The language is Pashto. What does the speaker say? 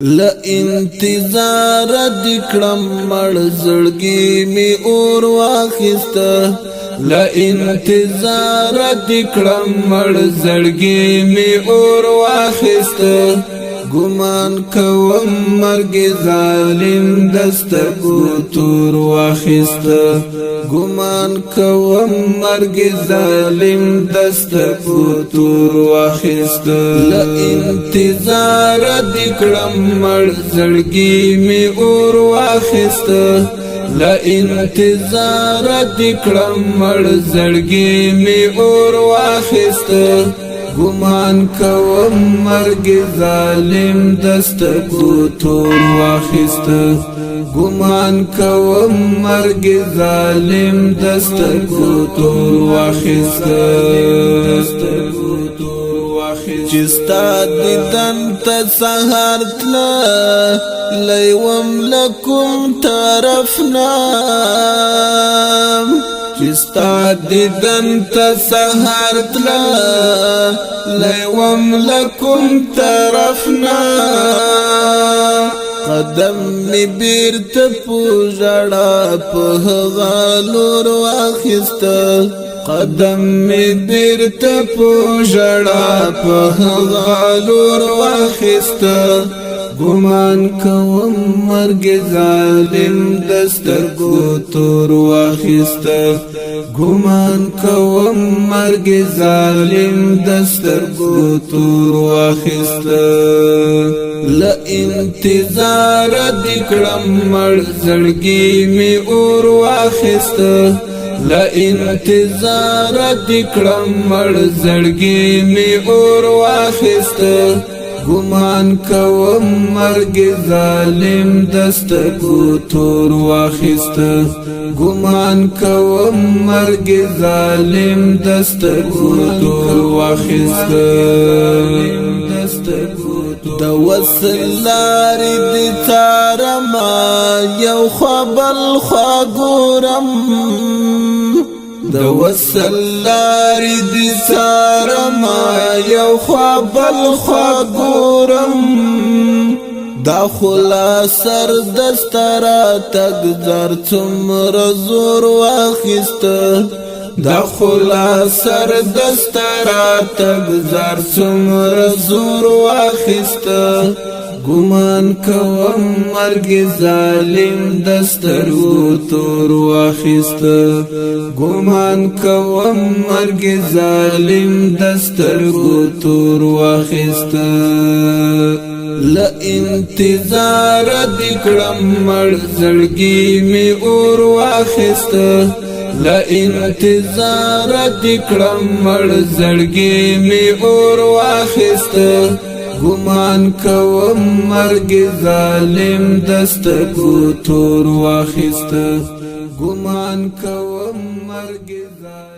لا انتظار دکړم مړ زړګي می اور واخسته لا انتظار دکړم مړ زړګي می اور واخسته ګمان کوم مرګ ظالم دستګو تور واخسته ګمان کوم مرګ ظالم دستګو تور واخسته لا انتظار دکړم مړ زړګي می اور واخسته لا انتظار دکړم مړ زړګي می اور واخسته ګمان کوم مرګ ظالم دستګو تور واخسته ګمان کوم مرګ ظالم دستګو تور واخسته چستا دیدن تا سهار تلا لیوم لکم طرفنا چستا دیدن تا سهار تلا لیوم لکم طرفنا قدم می بیرت پوزڑا پہ غالور واخستا قدم می بیرت پوزڑا پہ غالور واخستا ګمان کوم مرګ ظالم دستګو تور واخسته ګمان کوم مرګ ظالم دستګو تور واخسته لا انتظار دکړم مړ زړګي می اور واخسته لا انتظار دکړم مړ زړګي می اور واخسته ګمان کوم مرګ ظالم دستګو تور واخسته ګمان کوم مرګ ظالم دستګو تور واخسته د وصل لارې د تارما یو خبل خاګورم د وصل لارې د تارما یو خبل خاګورم دا خلاصر دسترا تقدر څومره زور واخسته دا خلاصر دسترا تقدر څومره زور واخسته ګمان کوم مرګ ظالم دسترو تور واخسته ګمان کوم مرګ ظالم دسترو تور واخسته لا انتظار دکړم مړ زړګي می اور واخسته لا انتظار دکړم مړ زړګي می اور واخسته ګمان کوم مرګ ظالم دستګو تور واخسته ګمان کوم مرګ ظالم